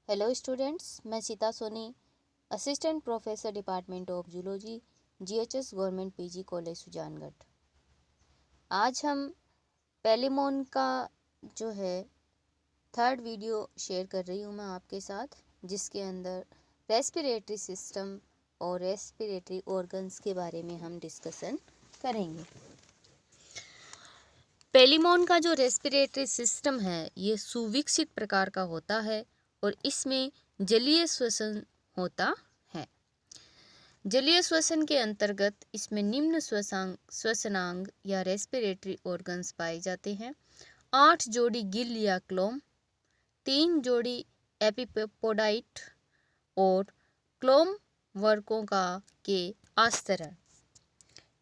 Hello students, मैं Sita Soni, assistant professor department of zoology, GHS government PG college Sujangarh. आज हम पेलिमोन का जो है थर्ड वीडियो शेयर कर रही हूँ मैं आपके साथ, जिसके अंदर रेस्पिरेटरी सिस्टम और रेस्पिरेटरी ऑर्गन्स के बारे में हम डिस्कशन करेंगे। पेलिमोन का जो रेस्पिरेटरी सिस्टम है ये सुविकसित प्रकार का होता है और इसमें जलीय श्वसन होता है। जलीय श्वसन के अंतर्गत इसमें निम्न श्वसनांग या रेस्पिरेटरी ऑर्गन्स पाए जाते हैं। 8 जोड़ी गिल या क्लोम, 3 जोड़ी एपिपोडाइट और क्लोम वर्गों के आस्तरण।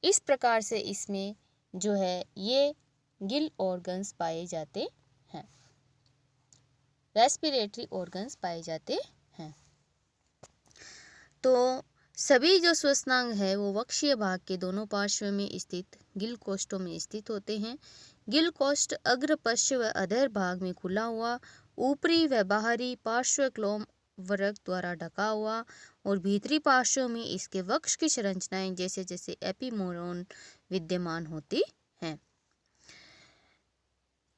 इस प्रकार से इसमें जो है ये गिल ऑर्गन्स पाए जाते हैं, रेस्पिरेटरी ऑर्गन्स पाए जाते हैं। तो सभी जो श्वसनांग है वो वक्षीय भाग के दोनों पार्श्व में स्थित गिल कोष्ठों में स्थित होते हैं। गिल कोष्ठ अग्र, पश्च व अधर भाग में खुला हुआ, ऊपरी व बाहरी पार्श्व क्लोम वर्ग द्वारा ढका हुआ और भीतरी पार्श्व में इसके वक्ष की संरचनाएं जैसे जैसे एपिमोरोन विद्यमान होती हैं।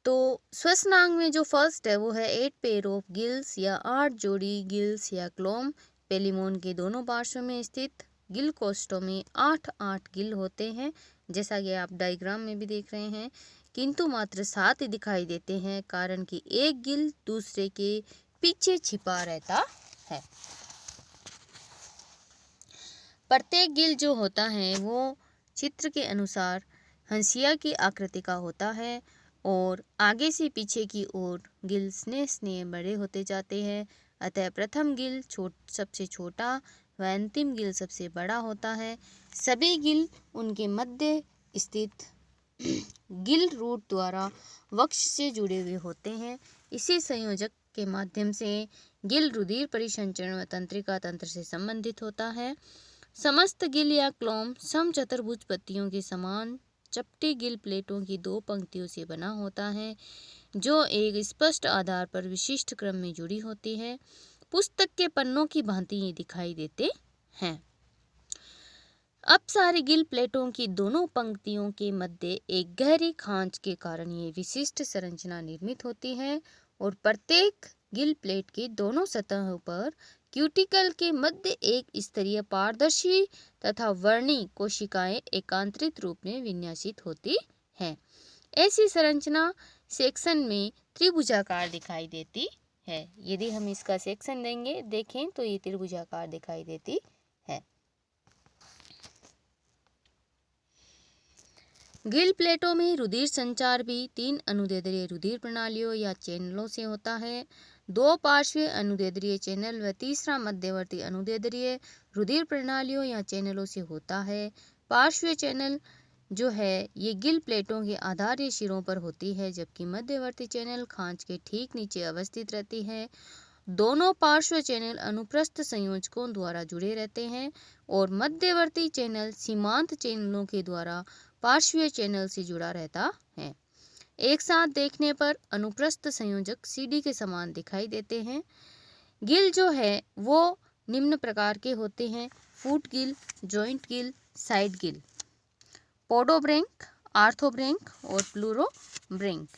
तो श्वसनांग में जो फर्स्ट है वो है 8 पेयर ऑफ गिल्स या 8 जोड़ी गिल्स या क्लोम। पेलिमोन के दोनों पार्श्व में स्थित गिल कोष्ठों में 8 गिल होते हैं, जैसा कि आप डायग्राम में भी देख रहे हैं, किंतु मात्र 7 ही दिखाई देते हैं, कारण कि एक गिल दूसरे के पीछे छिपा रहता है। प्रत्येक गिल जो होता है वो चित्र के अनुसार हंसिया की आकृति का होता है और आगे से पीछे की ओर गिल स्नेह बड़े होते जाते हैं। अतः प्रथम गिल सबसे छोटा व अंतिम गिल सबसे बड़ा होता है। सभी गिल उनके मध्य स्थित गिल रूट द्वारा वक्ष से जुड़े हुए होते हैं। इसी संयोजक के माध्यम से गिल रुधिर परिसंचरण व तंत्रिका तंत्र से संबंधित होता है। समस्त गिल या क्लोम समचतुर्भुज पत्तियों के समान चपटी गिल प्लेटों की 2 पंक्तियों से बना होता है, जो एक स्पष्ट आधार पर विशिष्ट क्रम में जुड़ी होती है। पुस्तक के पन्नों की भांति ये दिखाई देते हैं। अपसारी गिल प्लेटों की दोनों पंक्तियों के मध्य एक गहरी खांच के कारण ये विशिष्ट संरचना निर्मित होती है और प्रत्येक गिल प्लेट की दोनों सतहों पर क्यूटिकल के मध्य एक स्तरीय पारदर्शी तथा वर्णी कोशिकाएं एकांतरित रूप में विन्यासित होती हैं। ऐसी संरचना सेक्शन में त्रिभुजाकार दिखाई देती है। यदि हम इसका सेक्शन देखें तो ये त्रिभुजाकार दिखाई देती है। गिल प्लेटों में रुधिर संचार भी 3 अनुदैर्ध्य रुधिर प्रणालियों या चैनलों से होता है। 2 पार्श्वीय अनुदैर्ध्य चैनल व तीसरा मध्यवर्ती अनुदैर्ध्य रुधिर प्रणालियों या चैनलों से होता है। पार्श्वीय चैनल जो है ये गिल प्लेटों के आधारीय शिरों पर होती है, जबकि मध्यवर्ती चैनल खांच के ठीक नीचे अवस्थित रहती है। दोनों पार्श्व चैनल अनुप्रस्थ संयोजकों द्वारा जुड़े रहते हैं और मध्यवर्ती चैनल सीमांत चैनलों के द्वारा पार्श्वीय चैनल से जुड़ा रहता है। एक साथ देखने पर अनुप्रस्थ संयोजक सीढ़ी के समान दिखाई देते हैं। गिल जो है वो निम्न प्रकार के होते हैं: foot gill, joint gill, side gill, podobranch, arthrobranch और प्लूरोब्रैंक।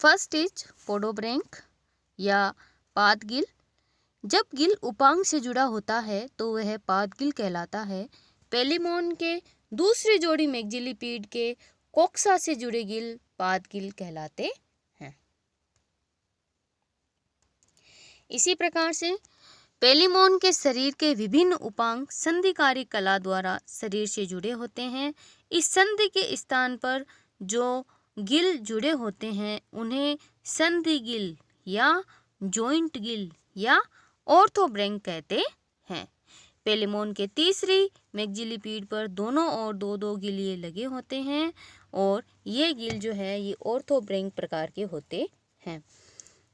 फर्स्ट इज पोडोब्रैंक या पाद गिल। जब गिल उपांग से जुड़ा होता है तो वह पाद गिल कहलाता है। पेलिमोन के दूसरी जोड़ी मैक्सिलिपीड के कोक्सा से जुड़े गिल पाद गिल कहलाते हैं। इसी प्रकार से पेलिमोन के शरीर के विभिन्न उपांग संधिकारी कला द्वारा शरीर से जुड़े होते हैं। इस संधि के स्थान पर जो गिल जुड़े होते हैं उन्हें संधि गिल या जॉइंट गिल या ऑर्थोब्रैंक कहते हैं। पेलिमोन के तीसरी मैक्सिलिपीड पर दोनों ओर 2 गिलिये लगे होते हैं और ये गिल जो है ये ऑर्थोब्रैंक प्रकार के होते हैं।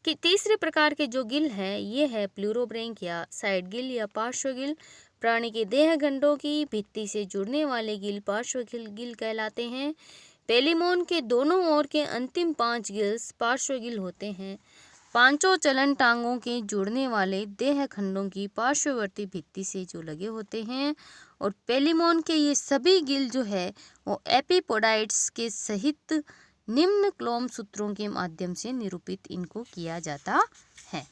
कि तीसरे प्रकार के जो गिल हैं ये है प्लूरोब्रैंक या साइड गिल या पार्श्व गिल। प्राणी के देह गंडों की भित्ति से जुड़ने वाले गिल पार्श्व गिल कहलाते हैं। पेलिमोन के दोनों ओर के अंतिम 5 गिल्स पार्श्व गिल होते हैं। पांचों चलन टांगों के जुड़ने वाले देह खंडों की पार्श्ववर्ती भित्ति से जो लगे होते हैं। और पेलिमोन के ये सभी गिल जो है वो एपिपोडाइट्स के सहित निम्न क्लोम सूत्रों के माध्यम से निरूपित इनको किया जाता है।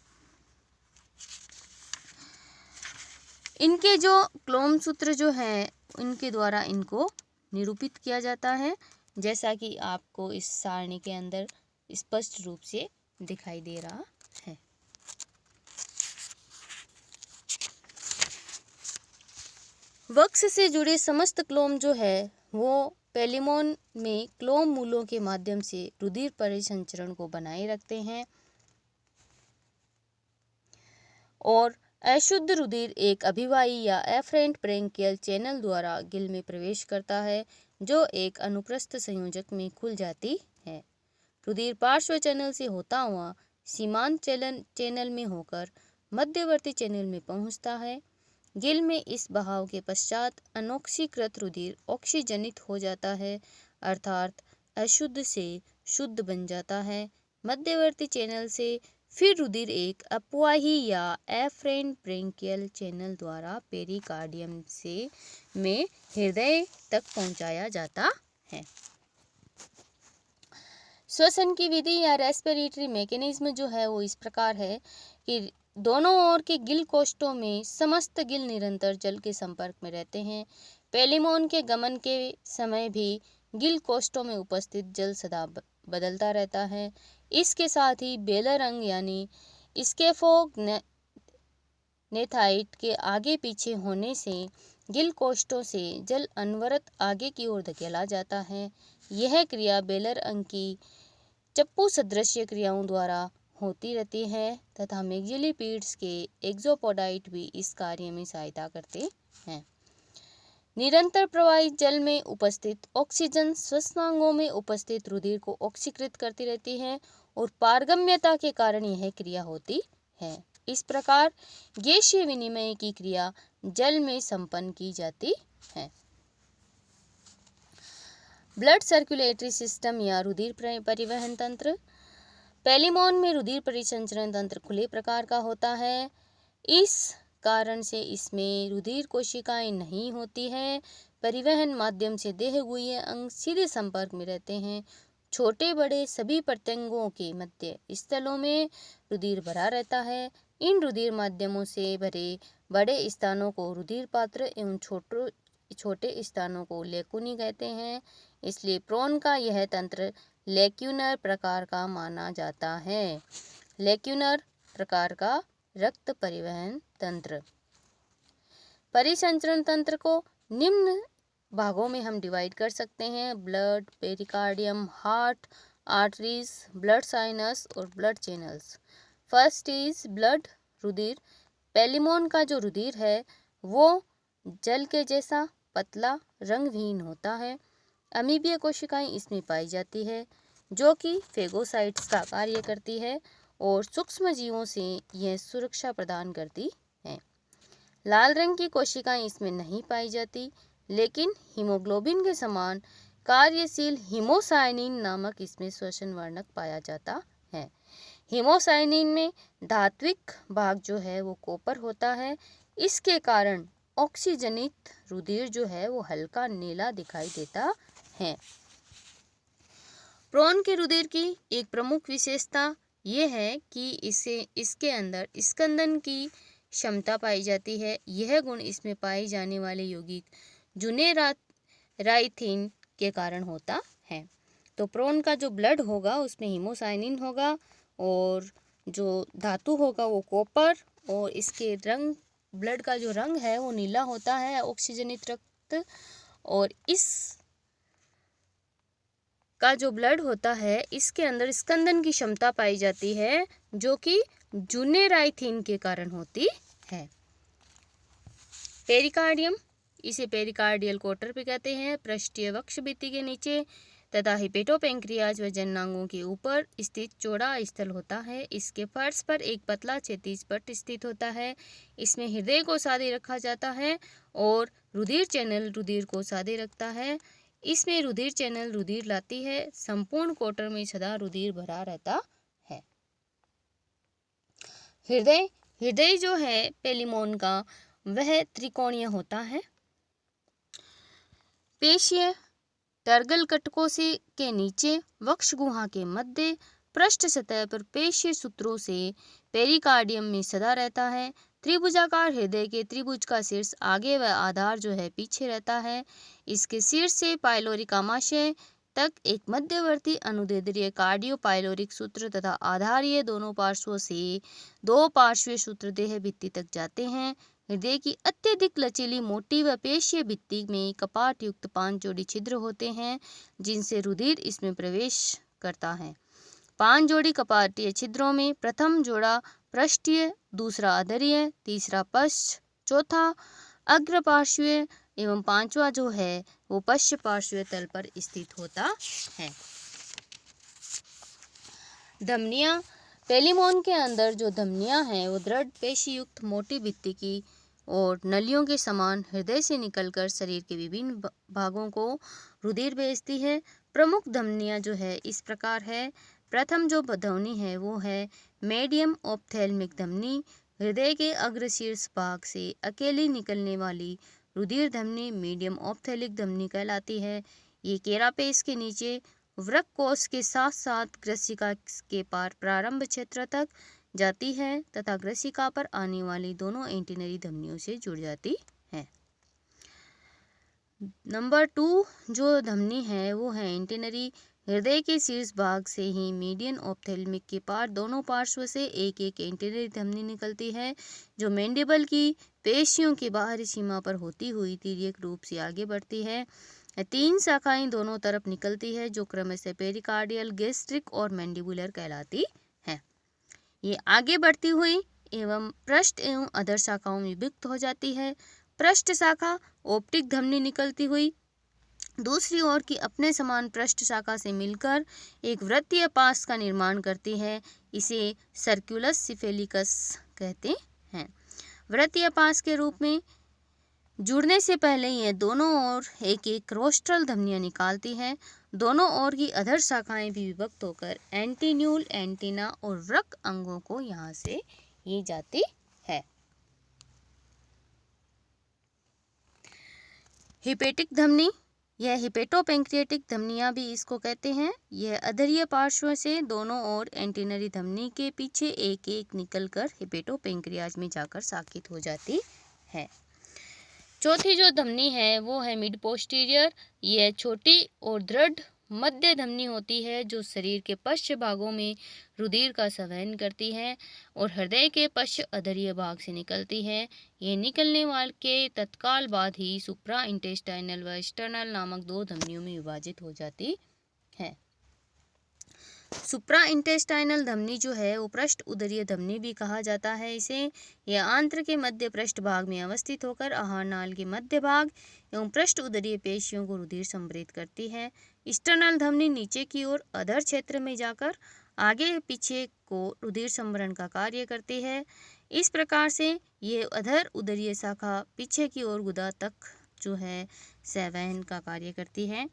इनके जो क्लोम सूत्र जो है इनके द्वारा इनको निरूपित किया जाता है, जैसा कि आपको इस सारणी के अंदर स्पष्ट रूप से दिखाई दे रहा है। वक्ष से जुड़े समस्त क्लोम जो है वो पेलिमोन में क्लोम मूलों के माध्यम से रुधिर परिसंचरण को बनाए रखते हैं और अशुद्ध रुधिर एक अभिवाही या एफरेंट ब्रेंकियल चैनल द्वारा गिल में प्रवेश करता है, जो एक अनुप्रस्थ संयोजक में खुल जाती है। रुधिर पार्श्व चैनल से होता हुआ सीमांत चैनल में होकर मध्यवर्ती चैनल में पहुंचता है। गिल में इस बहाव के पश्चात अनॉक्सीकृत रुधिर ऑक्सीजनित हो जाता है, अर्थात अशुद्ध से शुद्ध बन जाता है। मध्यवर्ती चैनल से फिर रुधिर एक अपवाही या एफरेंट ब्रेंकियल चैनल द्वारा पेरिकार्डियम से में हृदय तक पहुंचाया जाता है। श्वसन की विधि या रेस्पिरेटरी मैकेनिज्म जो है वो इस प्रकार है कि दोनों ओर के गिल कोष्ठों में समस्त गिल निरंतर जल के संपर्क में रहते हैं। पेलिमोन के गमन के समय भी गिल कोष्ठों में उपस्थित जल सदा बदलता रहता है। इसके साथ ही बेलर अंग यानी स्केफोग नेथाइट के आगे पीछे होने से गिल कोष्ठों से जल अनवरत आगे की ओर धकेला जाता है। यह क्रिया बेलर अंग की चप्पू सदृश क्रियाओं द्वारा होती रहती है तथा मैक्सिलिपीड्स के एक्सोपोडाइट भी इस कार्य में सहायता करते हैं। निरंतर प्रवाहित जल में उपस्थित ऑक्सीजन श्वसनांगों में उपस्थित रुधिर को ऑक्सीकृत करती रहती है और पारगम्यता के कारण यह क्रिया होती है। इस प्रकार गैसीय विनिमय की क्रिया जल में संपन्न की जाती है। ब्लड सर्कुलेटरी सिस्टम या रुधिर परिवहन तंत्र। पेलिमोन में रुधिर परिसंचरण तंत्र खुले प्रकार का होता है। इस कारण से इसमें रुधिर कोशिकाएं नहीं होती है। परिवहन माध्यम से देहगुह्य अंग सीधे संपर्क में रहते हैं। छोटे बड़े सभी प्रत्यंगों के मध्य स्थलों में रुधिर भरा रहता है। इन रुधिर माध्यमों से भरे बड़े स्थानों को रुधिर पात्र एवं छोटे स्थानों को लेकुनी कहते हैं। इसलिए प्रोन का यह तंत्र लेक्यूनर प्रकार का माना जाता है। लेक्यूनर प्रकार का रक्त परिवहन तंत्र। परिसंचरण तंत्र को निम्न भागों में हम डिवाइड कर सकते हैं: blood, pericardium, heart, arteries, blood sinus और blood channels. First is blood, रुधिर। पेलिमोन का जो रुधिर है वो जल के जैसा पतला रंगहीन होता है। अमीबीय कोशिकाएं इसमें पाई जाती है जो कि फेगोसाइट्स का कार्य करती है और सूक्ष्म जीवों से यह सुरक्षा प्रदान करती है। लाल रंग की कोशिकाएं इसमें नहीं पाई जाती, लेकिन हीमोग्लोबिन के समान कार्यशील हीमोसाइनिन नामक इसमें श्वसन वर्णक पाया जाता है। हीमोसाइनिन में धात्विक भाग जो है वो कॉपर होता है। इसके कारण ऑक्सीजनित रुधिर जो है वो हल्का नीला दिखाई देता है। प्रोन के रुधिर की एक प्रमुख विशेषता ये है कि इसके अंदर स्कंदन की क्षमता पाई जाती है। यह गुण इसमें पाए जाने वाले यौगिक जुनेराथिन के कारण होता है। तो प्रोन का जो ब्लड होगा उसमें हीमोसाइनिन होगा और जो धातु होगा वो कॉपर, और इसके रंग, ब्लड का जो रंग है वो नीला होता है, ऑक्सीजनित रक्त। और इस का जो ब्लड होता है इसके अंदर स्कंदन की क्षमता पाई जाती है जो कि जुनेराथिन के कारण होती है। पेरिकार्डियम, इसे पेरिकार्डियल कोटर भी कहते हैं, पृष्ठीय वक्ष भित्ति के नीचे तथा हिपेटोपेंक्रियाज व जननांगों के ऊपर स्थित चौड़ा स्थल होता है। इसके फर्श पर एक पतला क्षैतिज पट्ट स्थित होता है। इसमें हृदय को सादे रखा जाता है और रुधिर चैनल रुधिर को सादे रखता है। इसमें रुधिर चैनल रुधिर लाती है। संपूर्ण कोटर में सदा रुधिर भरा रहता है। हृदय हृदय जो है पेलिमोन का वह त्रिकोणीय होता है। पेशीय टर्गल कटकों से के नीचे वक्ष गुहा के मध्य पृष्ठ सतह पर पेशीय सूत्रों से पेरिकार्डियम में सदा रहता है। त्रिभुजाकार हृदय के त्रिभुज का शीर्ष आगे व आधार जो है पीछे रहता है। इसके शीर्ष से पाइलोरिक आमाशय तक एक मध्यवर्ती अनुदैर्ध्य कार्डियो पाइलोरिक सूत्र तथा आधारीय दोनों पार्श्वों से दो पार्श्वीय सूत्र देह भित्ति तक जाते हैं। हृदय की अत्यधिक लचीली मोटी व पेशीय भित्ति में कपाट युक्त 5 जोड़ी छिद्र होते हैं जिनसे रुधिर इसमें प्रवेश करता है। 5 जोड़ी कपाटीय छिद्रों में प्रथम जोड़ा पृष्ठीय, दूसरा अधरीय, तीसरा पश्च, चौथा अग्रपार्श्वीय एवं पांचवा जो है वो पश्च पार्श्वीय तल पर स्थित होता है। धमनियां पेलिमोन के अंदर जो धमनियां हैं वो दृढ़ पेशी युक्त मोटी भित्ति की और नलियों के समान हृदय से निकलकर शरीर के विभिन्न भागों को रुधिर भेजती है। प्रमुख धमनियां जो है इस प्रकार है। प्रथम जो धमनी है वो है मीडियम ऑप्थेल्मिक धमनी। हृदय के अग्रशीर्ष भाग से अकेली निकलने वाली रुधिर धमनी मीडियम ऑप्थेलिक धमनी कहलाती है। ये केरापेस के नीचे वृक्क कोश के साथ साथ ग्रसिका के पार प्रारंभ क्षेत्र तक जाती है तथा ग्रसिका पर आने वाली दोनों एंटीनरी धमनियों से जुड़ जाती है। नंबर 2 जो धमनी है वो है एंटीनरी। हृदय के शीर्ष भाग से ही मीडियन ऑप्थेल्मिक के पार दोनों पार्श्व से एक एक एंटीनरी धमनी निकलती है जो मैंडिबल की पेशियों की बाहरी सीमा पर होती हुई तिर्यक रूप से आगे बढ़ती है। 3 शाखाएं दोनों तरफ निकलती है जो क्रमशः पेरिकार्डियल, गैस्ट्रिक और मैंडिबुलर कहलाती है। ये आगे बढ़ती हुई एवं पृष्ठ एवं अधर शाखाओं में विभक्त हो जाती है। पृष्ठ शाखा ऑप्टिक धमनी निकलती हुई दूसरी ओर की अपने समान पृष्ठ शाखा से मिलकर एक वृत्तीय पास का निर्माण करती है। इसे सर्कुलस सिफेलिकस कहते हैं। वृत्तीय पास के रूप में जुड़ने से पहले ये दोनों ओर एक एक रोस्ट्रल धमनियां निकालती है। दोनों ओर की अधर शाखाएं भी विभक्त होकर एंटीन्यूल, एंटीना और वृक्क अंगों को यहाँ से ये जाती है। हिपेटिक धमनी, यह हिपेटोपेंक्रियाटिक धमनियां भी इसको कहते हैं। यह अधरीय पार्श्व से दोनों ओर एंटीनरी धमनी के पीछे एक एक निकलकर हिपेटोपेंक्रियाज में जाकर साकित हो जाती है। चौथी जो धमनी है वो है मिड पोस्टीरियर। यह छोटी और दृढ़ मध्य धमनी होती है जो शरीर के पश्च भागों में रुधिर का संवहन करती है और हृदय के पश्च अधरीय भाग से निकलती है। ये निकलने वाले के तत्काल बाद ही सुप्रा इंटेस्टाइनल व एक्सटर्नल नामक 2 धमनियों में विभाजित हो जाती है। सुप्रा इंटेस्टाइनल धमनी जो है वो पृष्ठ उदरीय धमनी भी कहा जाता है इसे। यह आंत्र के मध्य पृष्ठ भाग में अवस्थित होकर आहार नाल के मध्य भाग एवं पृष्ठ उदरीय पेशियों को रुधिर संप्रेरित करती है। एक्सटर्नल धमनी नीचे की ओर अधर क्षेत्र में जाकर आगे पीछे को रुधिर संभरण का कार्य करती है। इस प्रकार से ये अधर उदरीय शाखा पीछे की ओर गुदा तक जो है संवहन का कार्य करती है।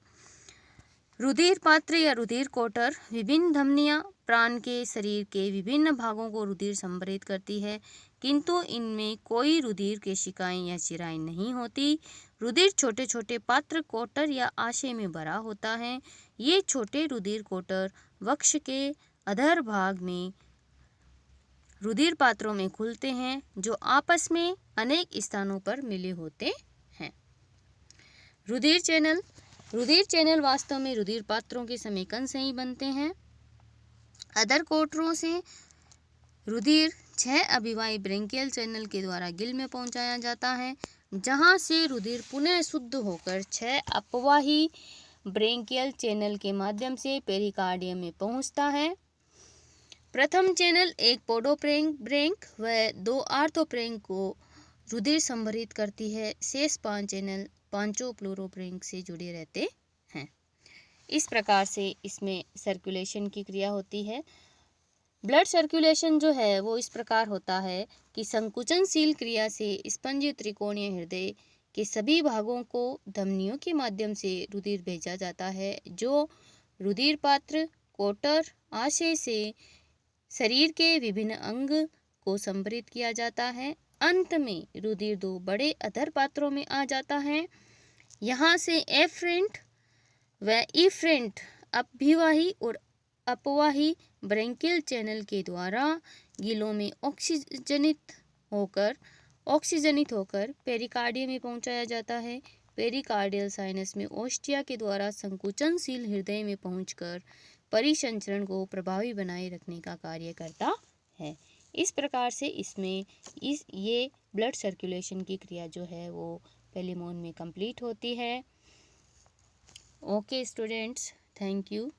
रुधिर पात्र या रुधिर कोटर विभिन्न धमनियां प्राण के शरीर के विभिन्न भागों को रुधिर संभरित करती है किंतु इनमें कोई रुधिर केशिकाएं या शिराएं नहीं होती। रुधिर छोटे छोटे पात्र कोटर या आशय में भरा होता है। ये छोटे रुधिर कोटर वक्ष के अधर भाग में रुधिर पात्रों में खुलते हैं जो आपस में अनेक स्थानों पर मिले होते हैं। रुधिर चैनल वास्तव में रुधिर पात्रों के समेकन से ही बनते हैं। अधर कोटरों से रुधिर 6 अभिवाही ब्रेंकियल चैनल के द्वारा गिल में पहुंचाया जाता है जहां से रुधिर पुनः शुद्ध होकर 6 अपवाही ब्रेंकियल चैनल के माध्यम से पेरिकार्डियम में पहुंचता है। प्रथम चैनल एक पोडोब्रेंक व 2 आर्थोब्रेंक को रुधिर संभरित करती है। शेष 5 चैनल पांचों प्लूरोब्रेंक से जुड़े रहते हैं। इस प्रकार से इसमें सर्कुलेशन की क्रिया होती है। ब्लड सर्कुलेशन जो है वो इस प्रकार होता है कि संकुचनशील क्रिया से स्पंजी त्रिकोणीय हृदय के सभी भागों को धमनियों के माध्यम से रुधिर भेजा जाता है जो रुधिर पात्र कोटर आशय से शरीर के विभिन्न अंग को संभरित किया जाता है। अंत में रुधिर दो बड़े अधर पात्रों में आ जाता है। यहाँ से एफरेंट व इफरेंट अभिवाही और अपवाही ब्रेंकियल चैनल के द्वारा गीलों में ऑक्सीजनित होकर पेरिकार्डियम में पहुंचाया जाता है। पेरिकार्डियल साइनस में ओस्टिया के द्वारा संकुचनशील हृदय में पहुंचकर परिसंचरण को प्रभावी बनाए रखने का कार्य करता है। इस प्रकार से ये ब्लड सर्कुलेशन की क्रिया जो है वो पेलिमोन में कंप्लीट होती है। Okay students, thank you.